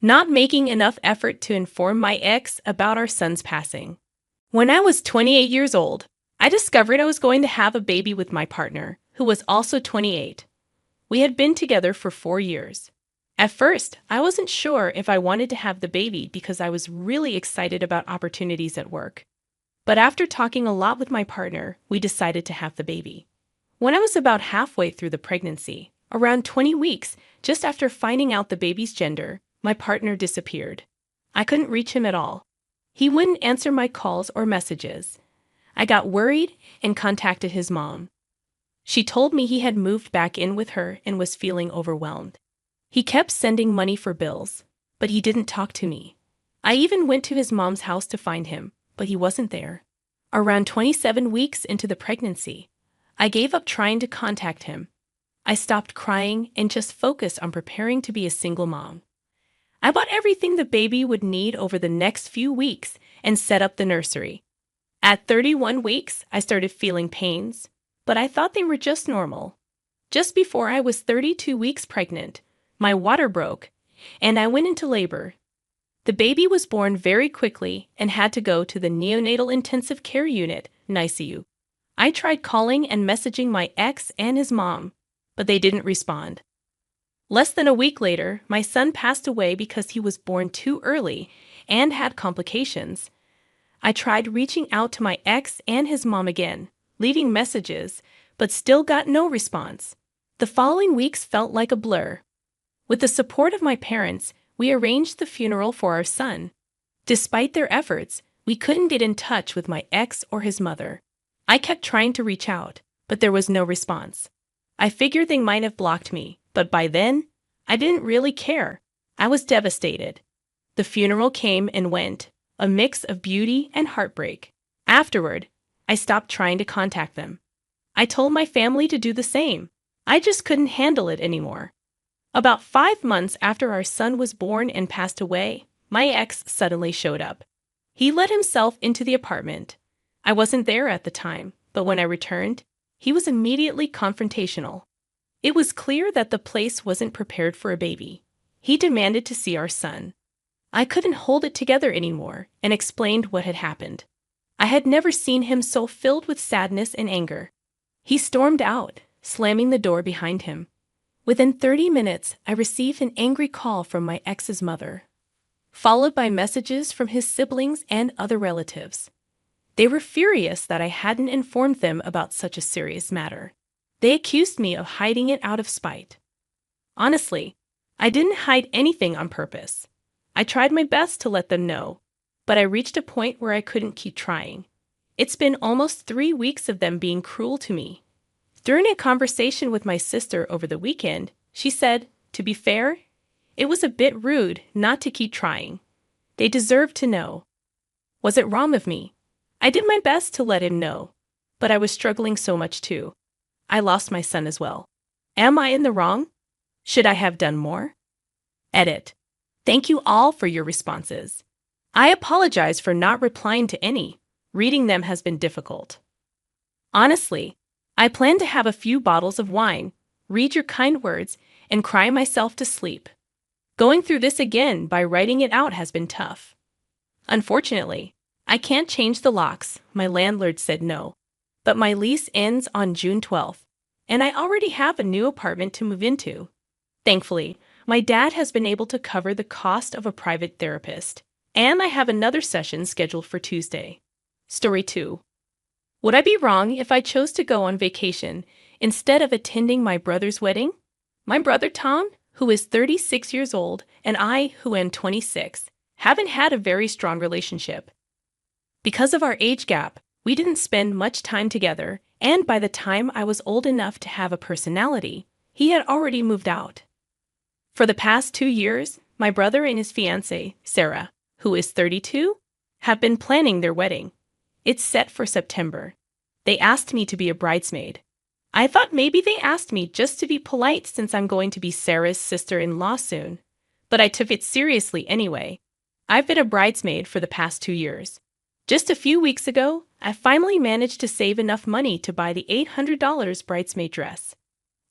Not making enough effort to inform my ex about our son's passing. When I was 28 years old, I discovered I was going to have a baby with my partner, who was also 28. We had been together for 4 years. At first, I wasn't sure if I wanted to have the baby because I was really excited about opportunities at work. But after talking a lot with my partner, we decided to have the baby. When I was about halfway through the pregnancy, around 20 weeks, just after finding out the baby's gender, my partner disappeared. I couldn't reach him at all. He wouldn't answer my calls or messages. I got worried and contacted his mom. She told me he had moved back in with her and was feeling overwhelmed. He kept sending money for bills, but he didn't talk to me. I even went to his mom's house to find him, but he wasn't there. Around 27 weeks into the pregnancy, I gave up trying to contact him. I stopped crying and just focused on preparing to be a single mom. I bought everything the baby would need over the next few weeks and set up the nursery. At 31 weeks, I started feeling pains, but I thought they were just normal. Just before I was 32 weeks pregnant, my water broke, and I went into labor. The baby was born very quickly and had to go to the neonatal intensive care unit, NICU. I tried calling and messaging my ex and his mom, but they didn't respond. Less than a week later, my son passed away because he was born too early and had complications. I tried reaching out to my ex and his mom again, leaving messages, but still got no response. The following weeks felt like a blur. With the support of my parents, we arranged the funeral for our son. Despite their efforts, we couldn't get in touch with my ex or his mother. I kept trying to reach out, but there was no response. I figured they might have blocked me, but by then, I didn't really care. I was devastated. The funeral came and went, a mix of beauty and heartbreak. Afterward, I stopped trying to contact them. I told my family to do the same. I just couldn't handle it anymore. About 5 months after our son was born and passed away, my ex suddenly showed up. He let himself into the apartment. I wasn't there at the time, but when I returned, he was immediately confrontational. It was clear that the place wasn't prepared for a baby. He demanded to see our son. I couldn't hold it together anymore and explained what had happened. I had never seen him so filled with sadness and anger. He stormed out, slamming the door behind him. Within 30 minutes, I received an angry call from my ex's mother, followed by messages from his siblings and other relatives. They were furious that I hadn't informed them about such a serious matter. They accused me of hiding it out of spite. Honestly, I didn't hide anything on purpose. I tried my best to let them know, but I reached a point where I couldn't keep trying. It's been almost 3 weeks of them being cruel to me. During a conversation with my sister over the weekend, she said, to be fair, it was a bit rude not to keep trying. They deserved to know. Was it wrong of me? I did my best to let him know, but I was struggling so much too. I lost my son as well. Am I in the wrong? Should I have done more? Edit. Thank you all for your responses. I apologize for not replying to any. Reading them has been difficult. Honestly, I plan to have a few bottles of wine, read your kind words, and cry myself to sleep. Going through this again by writing it out has been tough. Unfortunately, I can't change the locks. My landlord said no. But my lease ends on June 12th, and I already have a new apartment to move into. Thankfully, my dad has been able to cover the cost of a private therapist, and I have another session scheduled for Tuesday. Story 2. Would I be wrong if I chose to go on vacation instead of attending my brother's wedding? My brother Tom, who is 36 years old, and I, who am 26, haven't had a very strong relationship. Because of our age gap, we didn't spend much time together, and by the time I was old enough to have a personality, he had already moved out. For the past 2 years, my brother and his fiancée, Sarah, who is 32, have been planning their wedding. It's set for September. They asked me to be a bridesmaid. I thought maybe they asked me just to be polite since I'm going to be Sarah's sister-in-law soon, but I took it seriously anyway. I've been a bridesmaid for the past 2 years. Just a few weeks ago, I finally managed to save enough money to buy the $800 bridesmaid dress.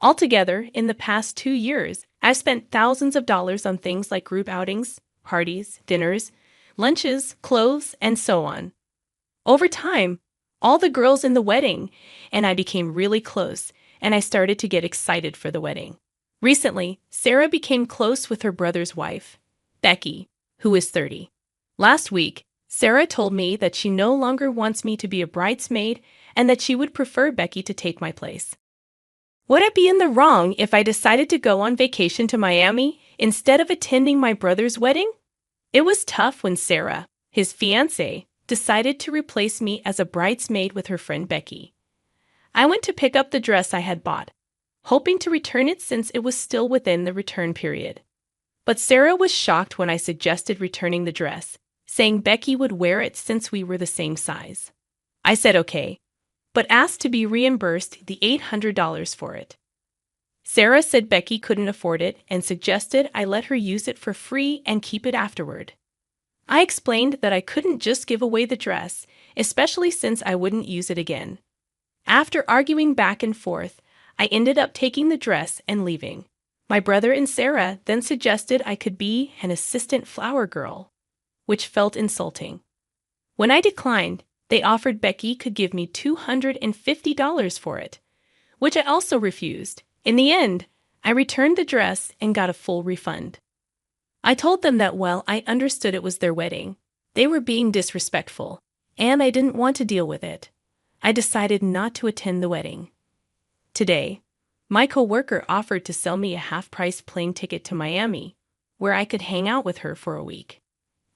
Altogether, in the past 2 years, I've spent thousands of dollars on things like group outings, parties, dinners, lunches, clothes, and so on. Over time, all the girls in the wedding and I became really close, and I started to get excited for the wedding. Recently, Sarah became close with her brother's wife, Becky, who is 30. Last week, Sarah told me that she no longer wants me to be a bridesmaid and that she would prefer Becky to take my place. Would I be in the wrong if I decided to go on vacation to Miami instead of attending my brother's wedding? It was tough when Sarah, his fiancée, decided to replace me as a bridesmaid with her friend Becky. I went to pick up the dress I had bought, hoping to return it since it was still within the return period. But Sarah was shocked when I suggested returning the dress, saying Becky would wear it since we were the same size. I said okay, but asked to be reimbursed the $800 for it. Sarah said Becky couldn't afford it and suggested I let her use it for free and keep it afterward. I explained that I couldn't just give away the dress, especially since I wouldn't use it again. After arguing back and forth, I ended up taking the dress and leaving. My brother and Sarah then suggested I could be an assistant flower girl, which felt insulting. When I declined, they offered Becky could give me $250 for it, which I also refused. In the end, I returned the dress and got a full refund. I told them that while I understood it was their wedding, they were being disrespectful, and I didn't want to deal with it. I decided not to attend the wedding. Today, my coworker offered to sell me a half-price plane ticket to Miami, where I could hang out with her for a week.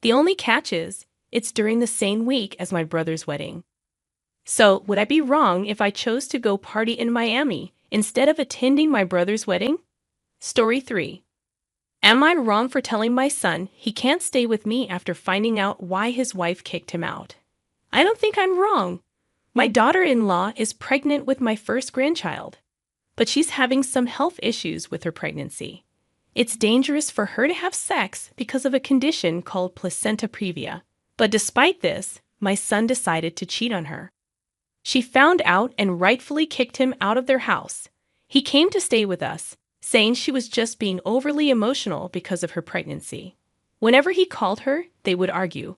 The only catch is, it's during the same week as my brother's wedding. So, would I be wrong if I chose to go party in Miami instead of attending my brother's wedding? Story 3. Am I wrong for telling my son he can't stay with me after finding out why his wife kicked him out? I don't think I'm wrong. My daughter-in-law is pregnant with my first grandchild, but she's having some health issues with her pregnancy. It's dangerous for her to have sex because of a condition called placenta previa. But despite this, my son decided to cheat on her. She found out and rightfully kicked him out of their house. He came to stay with us, saying she was just being overly emotional because of her pregnancy. Whenever he called her, they would argue.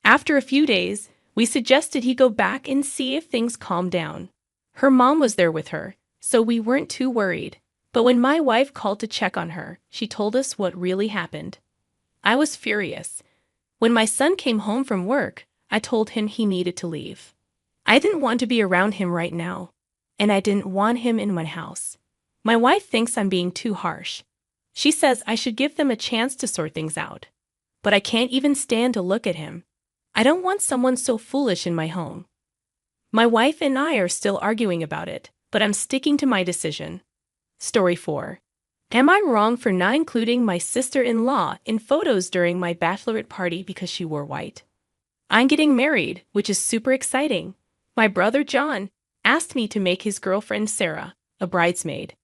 After a few days, we suggested he go back and see if things calmed down. Her mom was there with her, so we weren't too worried. But when my wife called to check on her, she told us what really happened. I was furious. When my son came home from work, I told him he needed to leave. I didn't want to be around him right now, and I didn't want him in my house. My wife thinks I'm being too harsh. She says I should give them a chance to sort things out. But I can't even stand to look at him. I don't want someone so foolish in my home. My wife and I are still arguing about it, but I'm sticking to my decision. Story 4. Am I wrong for not including my sister-in-law in photos during my bachelorette party because she wore white? I'm getting married, which is super exciting. My brother John asked me to make his girlfriend Sarah a bridesmaid.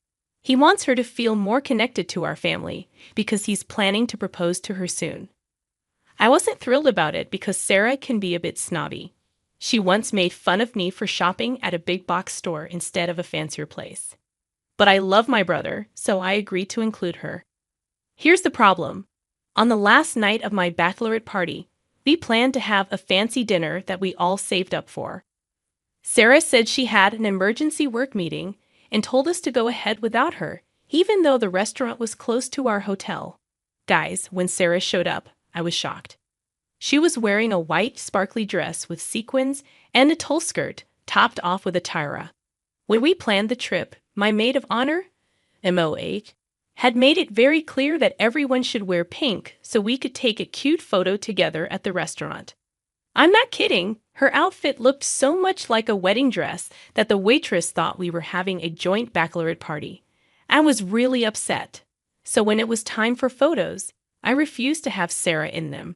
He wants her to feel more connected to our family because he's planning to propose to her soon. I wasn't thrilled about it because Sarah can be a bit snobby. She once made fun of me for shopping at a big box store instead of a fancier place. But I love my brother, so I agreed to include her. Here's the problem. On the last night of my bachelorette party, we planned to have a fancy dinner that we all saved up for. Sarah said she had an emergency work meeting and told us to go ahead without her, even though the restaurant was close to our hotel. Guys, when Sarah showed up, I was shocked. She was wearing a white, sparkly dress with sequins and a tulle skirt, topped off with a tiara. When we planned the trip, my maid of honor, MOH, had made it very clear that everyone should wear pink so we could take a cute photo together at the restaurant. I'm not kidding. Her outfit looked so much like a wedding dress that the waitress thought we were having a joint bachelorette party. I was really upset. So when it was time for photos, I refused to have Sarah in them.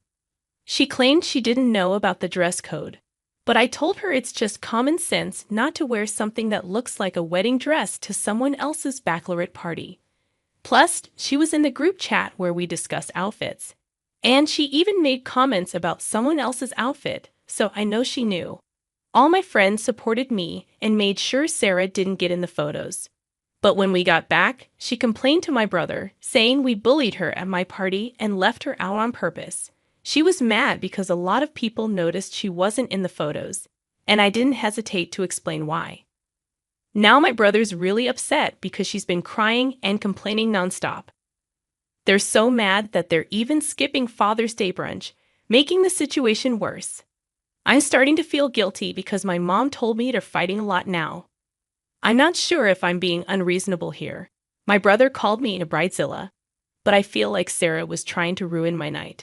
She claimed she didn't know about the dress code, but I told her it's just common sense not to wear something that looks like a wedding dress to someone else's bachelorette party. Plus, she was in the group chat where we discuss outfits. And she even made comments about someone else's outfit, so I know she knew. All my friends supported me and made sure Sarah didn't get in the photos. But when we got back, she complained to my brother, saying we bullied her at my party and left her out on purpose. She was mad because a lot of people noticed she wasn't in the photos, and I didn't hesitate to explain why. Now my brother's really upset because she's been crying and complaining nonstop. They're so mad that they're even skipping Father's Day brunch, making the situation worse. I'm starting to feel guilty because my mom told me they're fighting a lot now. I'm not sure if I'm being unreasonable here. My brother called me a bridezilla, but I feel like Sarah was trying to ruin my night.